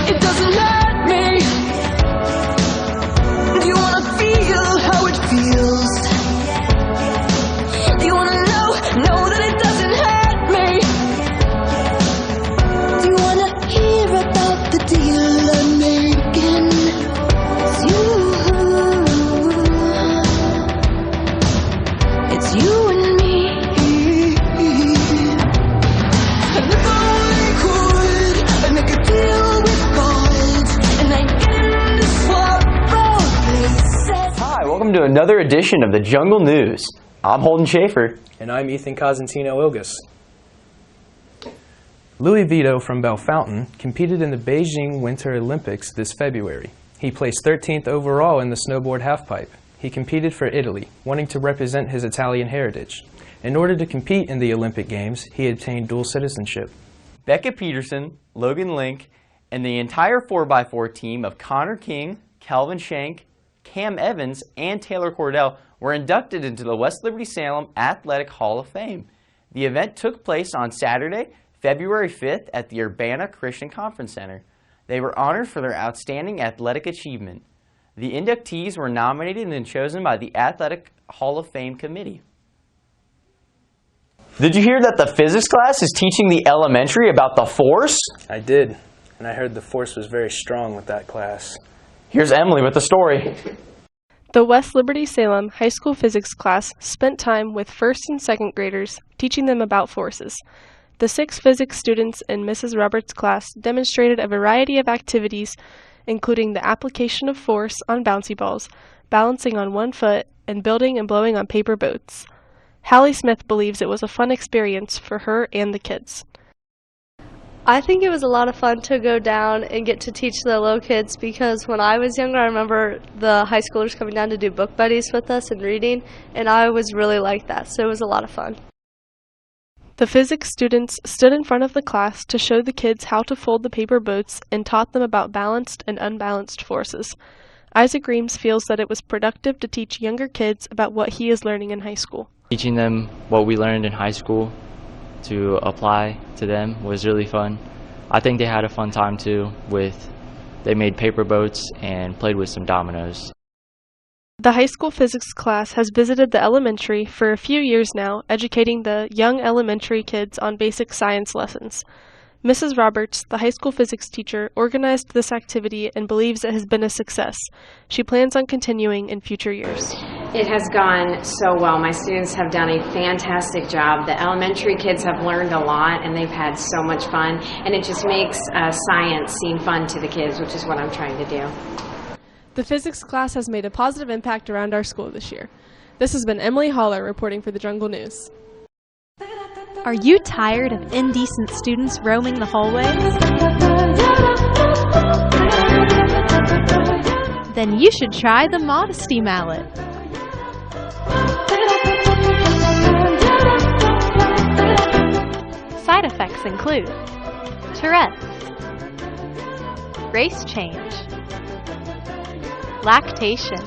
it doesn't hurt me. Do you wanna feel how it feels? Do you wanna know that it doesn't hurt me? Do you wanna hear about the deal I'm making? It's you and me. And if I could, I'd make a deal with God, and I'd get to swap both places. Hi, welcome to another edition of the Jungle News. I'm Holden Schaefer. And I'm Ethan Cosentino-Ilgus. Louis Vito from Bellefontaine competed in the Beijing Winter Olympics this February. He placed 13th overall in the snowboard halfpipe. He competed for Italy, wanting to represent his Italian heritage. In order to compete in the Olympic Games, he obtained dual citizenship. Becca Peterson, Logan Link, and the entire 4x4 team of Connor King, Calvin Shank, Cam Evans, and Taylor Cordell were inducted into the West Liberty Salem Athletic Hall of Fame. The event took place on Saturday, February 5th at the Urbana Christian Conference Center. They were honored for their outstanding athletic achievement. The inductees were nominated and chosen by the Athletic Hall of Fame Committee. Did you hear that the physics class is teaching the elementary about the force? I did, and I heard the force was very strong with that class. Here's Emily with the story. The West Liberty Salem high school physics class spent time with first and second graders, teaching them about forces. The 6 physics students in Mrs. Roberts' class demonstrated a variety of activities, including the application of force on bouncy balls, balancing on one foot, and building and blowing on paper boats. Hallie Smith believes it was a fun experience for her and the kids. I think it was a lot of fun to go down and get to teach the little kids, because when I was younger, I remember the high schoolers coming down to do book buddies with us and reading, and I was really like that, so it was a lot of fun. The physics students stood in front of the class to show the kids how to fold the paper boats and taught them about balanced and unbalanced forces. Isaac Reams feels that it was productive to teach younger kids about what he is learning in high school. Teaching them what we learned in high school to apply to them was really fun. I think they had a fun time too. They made paper boats and played with some dominoes. The high school physics class has visited the elementary for a few years now, educating the young elementary kids on basic science lessons. Mrs. Roberts, the high school physics teacher, organized this activity and believes it has been a success. She plans on continuing in future years. It has gone so well. My students have done a fantastic job. The elementary kids have learned a lot, and they've had so much fun, and it just makes science seem fun to the kids, which is what I'm trying to do. The physics class has made a positive impact around our school this year. This has been Emily Haller reporting for the Jungle News. Are you tired of indecent students roaming the hallways? Then you should try the Modesty Mallet. Side effects include Tourette's, race change, lactation.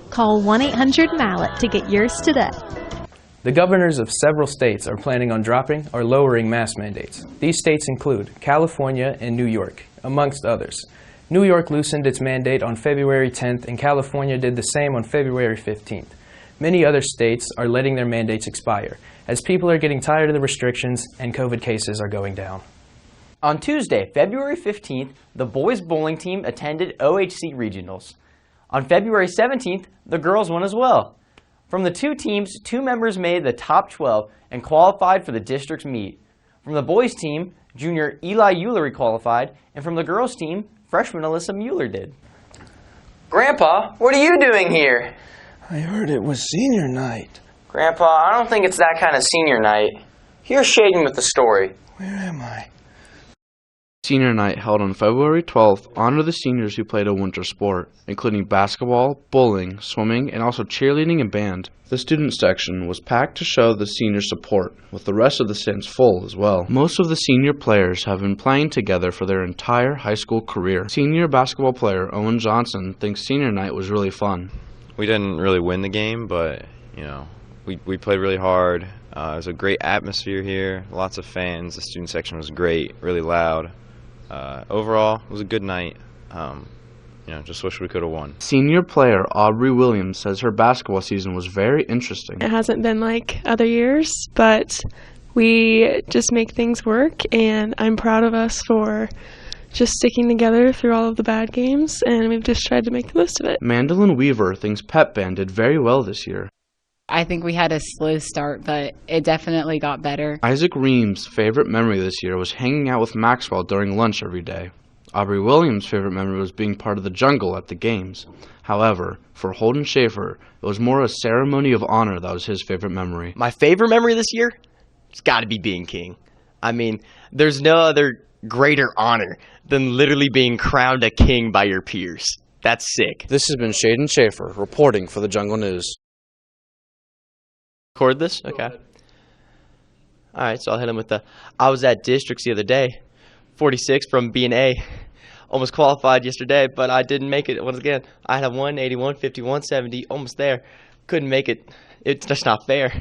Call 1-800-MALLET to get yours today. The governors of several states are planning on dropping or lowering mask mandates. These states include California and New York, amongst others. New York loosened its mandate on February 10th, and California did the same on February 15th. Many other states are letting their mandates expire, as people are getting tired of the restrictions and COVID cases are going down. On Tuesday, February 15th, the boys bowling team attended OHC Regionals. On February 17th, the girls won as well. From the 2 teams, 2 members made the top 12 and qualified for the district's meet. From the boys team, junior Eli Eulery qualified, and from the girls team, freshman Alyssa Mueller did. Grandpa, what are you doing here? I heard it was senior night. Grandpa, I don't think it's that kind of senior night. Here's Shaden with the story. Where am I? Senior night held on February 12th honored the seniors who played a winter sport, including basketball, bowling, swimming, and also cheerleading and band. The student section was packed to show the senior support, with the rest of the stands full as well. Most of the senior players have been playing together for their entire high school career. Senior basketball player Owen Johnson thinks senior night was really fun. We didn't really win the game, but we played really hard. It was a great atmosphere here, lots of fans. The student section was great, really loud. Overall, it was a good night. Just wish we could have won. Senior player Aubrey Williams says her basketball season was very interesting. It hasn't been like other years, but we just make things work, and I'm proud of us for just sticking together through all of the bad games, and we've just tried to make the most of it. Mandolin Weaver thinks Pep Band did very well this year. I think we had a slow start, but it definitely got better. Isaac Ream's favorite memory this year was hanging out with Maxwell during lunch every day. Aubrey Williams' favorite memory was being part of the jungle at the games. However, for Holden Schaefer, it was more a ceremony of honor that was his favorite memory. My favorite memory this year? It's got to be being king. I mean, there's no other greater honor than literally being crowned a king by your peers. That's sick. This has been Shaden Schaefer reporting for the Jungle News. Record this? Okay. All right, so I'll hit him with I was at districts the other day. 46 from B&A. Almost qualified yesterday, but I didn't make it once again. I had a 181, 51, 70, almost there. Couldn't make it. It's just not fair.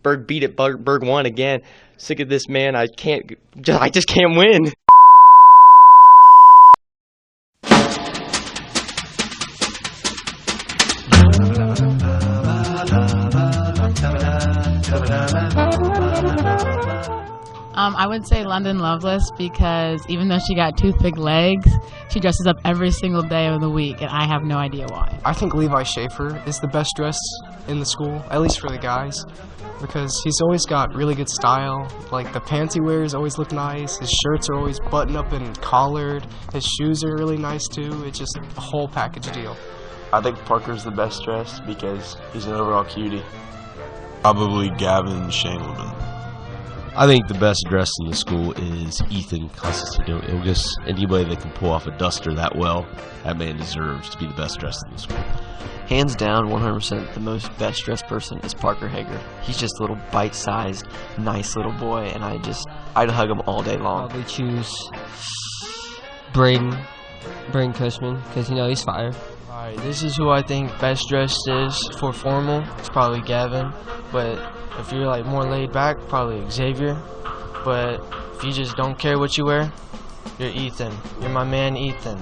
Berg beat it. Berg won again. Sick of this, man. I just can't win. I would say London Loveless because even though she got toothpick legs, she dresses up every single day of the week, and I have no idea why. I think Levi Schaefer is the best dressed in the school, at least for the guys, because he's always got really good style. Like, the pants he wears always look nice, his shirts are always buttoned up and collared, his shoes are really nice too. It's just a whole package deal. I think Parker's the best dressed because he's an overall cutie. Probably Gavin Shanewoman. I think the best dressed in the school is Ethan Constantino-Ilgus. Anybody that can pull off a duster that well, that man deserves to be the best dressed in the school. Hands down, 100% the most best dressed person is Parker Hager. He's just a little bite-sized, nice little boy, and I'd hug him all day long. Probably choose Braden Cushman, because he's fire. Alright, this is who I think best dressed is for formal. It's probably Gavin, but if you're like more laid back, probably Xavier. But if you just don't care what you wear, you're Ethan. You're my man, Ethan.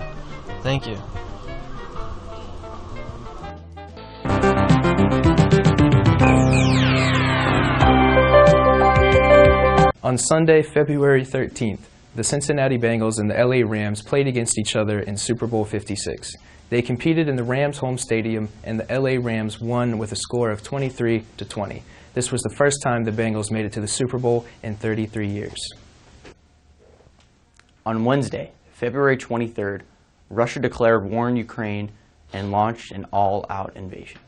Thank you. On Sunday, February 13th, the Cincinnati Bengals and the LA Rams played against each other in Super Bowl 56. They competed in the Rams' home stadium, and the LA Rams won with a score of 23-20. This was the first time the Bengals made it to the Super Bowl in 33 years. On Wednesday, February 23rd, Russia declared war on Ukraine and launched an all-out invasion.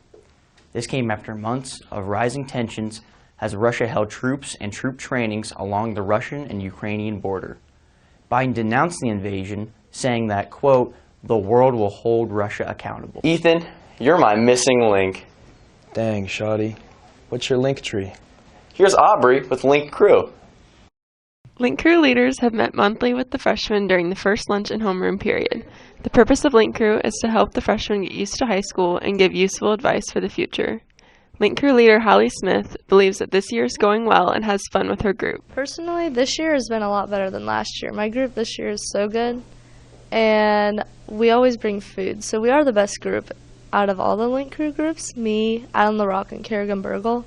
This came after months of rising tensions as Russia held troops and troop trainings along the Russian and Ukrainian border. Biden denounced the invasion, saying that, quote, "the world will hold Russia accountable." Ethan, you're my missing link. Dang, Shoddy. What's your link tree? Here's Aubrey with Link Crew. Link Crew leaders have met monthly with the freshmen during the first lunch and homeroom period. The purpose of Link Crew is to help the freshmen get used to high school and give useful advice for the future. Link Crew leader Holly Smith believes that this year is going well and has fun with her group. Personally, this year has been a lot better than last year. My group this year is so good, and we always bring food. So we are the best group out of all the Link Crew groups. Me, Adam LaRock, and Kerrigan Burgle.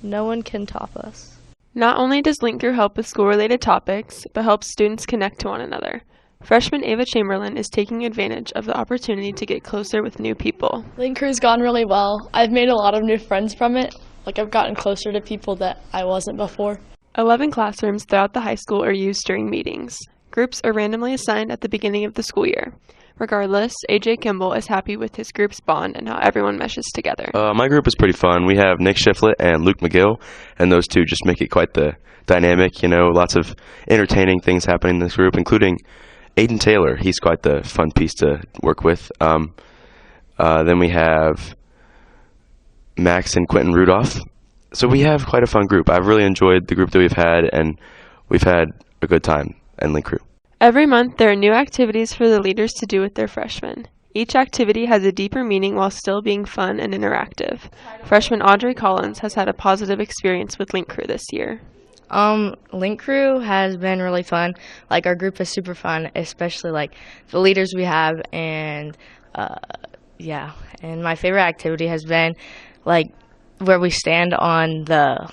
No one can top us. Not only does Link Crew help with school-related topics, but helps students connect to one another. Freshman Ava Chamberlain is taking advantage of the opportunity to get closer with new people. Link Crew's gone really well. I've made a lot of new friends from it. I've gotten closer to people that I wasn't before. 11 classrooms throughout the high school are used during meetings. Groups are randomly assigned at the beginning of the school year. Regardless, AJ Kimball is happy with his group's bond and how everyone meshes together. My group is pretty fun. We have Nick Shiflett and Luke McGill, and those two just make it quite the dynamic. Lots of entertaining things happening in this group, including Aiden Taylor. He's quite the fun piece to work with. Then we have Max and Quentin Rudolph. So we have quite a fun group. I've really enjoyed the group that we've had, and we've had a good time in Link Crew. Every month, there are new activities for the leaders to do with their freshmen. Each activity has a deeper meaning while still being fun and interactive. Freshman Audrey Collins has had a positive experience with Link Crew this year. Link Crew has been really fun. Like, our group is super fun, especially like the leaders we have, and yeah. And my favorite activity has been like where we stand on the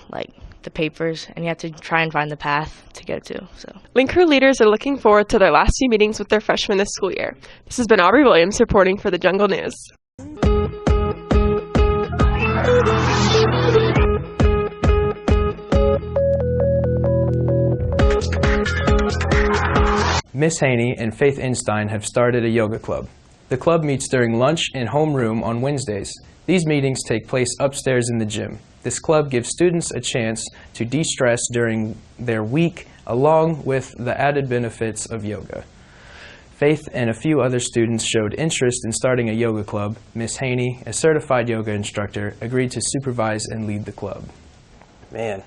papers, and you have to try and find the path to go to. So Link Crew leaders are looking forward to their last few meetings with their freshmen this school year. This has been Aubrey Williams reporting for the Jungle News. Miss Haney and Faith Einstein have started a yoga club. The club meets during lunch in homeroom on Wednesdays. These meetings take place upstairs in the gym. This club gives students a chance to de-stress during their week, along with the added benefits of yoga. Faith and a few other students showed interest in starting a yoga club. Miss Haney, a certified yoga instructor, agreed to supervise and lead the club. Man,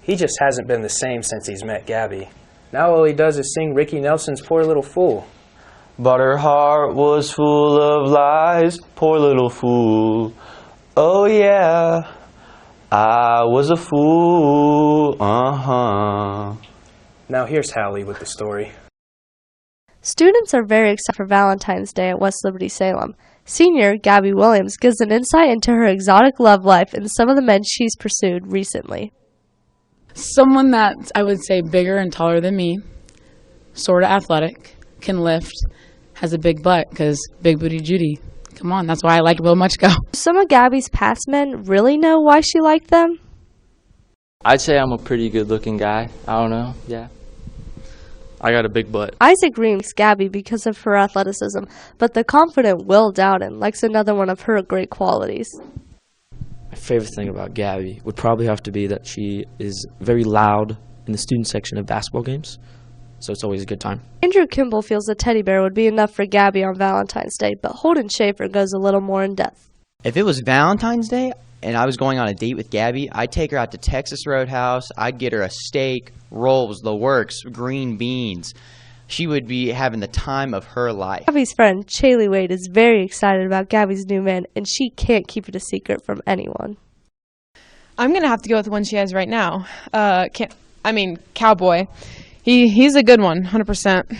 he just hasn't been the same since he's met Gabby. Now all he does is sing Ricky Nelson's Poor Little Fool. But her heart was full of lies, poor little fool. Oh yeah, I was a fool, Now here's Hallie with the story. Students are very excited for Valentine's Day at West Liberty Salem. Senior Gabby Williams gives an insight into her exotic love life and some of the men she's pursued recently. Someone that's, I would say, bigger and taller than me, sort of athletic, can lift, has a big butt, because Big Booty Judy. Come on, that's why I like Will Muchko. Do some of Gabby's past men really know why she liked them? I'd say I'm a pretty good-looking guy. I don't know, yeah. I got a big butt. Isaac reams Gabby because of her athleticism, but the confident Will Dowden likes another one of her great qualities. My favorite thing about Gabby would probably have to be that she is very loud in the student section of basketball games, so it's always a good time. Andrew Kimball feels a teddy bear would be enough for Gabby on Valentine's Day, but Holden Schaefer goes a little more in depth. If it was Valentine's Day and I was going on a date with Gabby, I'd take her out to Texas Roadhouse. I'd get her a steak, rolls, the works, green beans. She would be having the time of her life. Gabby's friend, Chaley Wade, is very excited about Gabby's new man, and she can't keep it a secret from anyone. I'm going to have to go with the one she has right now. Cowboy. He's a good one, 100%.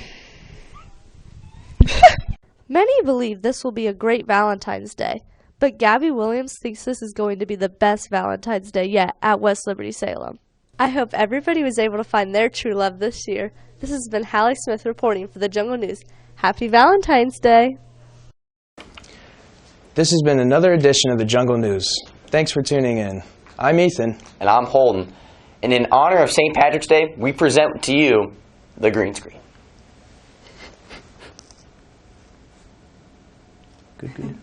Many believe this will be a great Valentine's Day, but Gabby Williams thinks this is going to be the best Valentine's Day yet at West Liberty Salem. I hope everybody was able to find their true love this year. This has been Hallie Smith reporting for the Jungle News. Happy Valentine's Day! This has been another edition of the Jungle News. Thanks for tuning in. I'm Ethan. And I'm Holden. And in honor of St. Patrick's Day, we present to you the green screen. Good.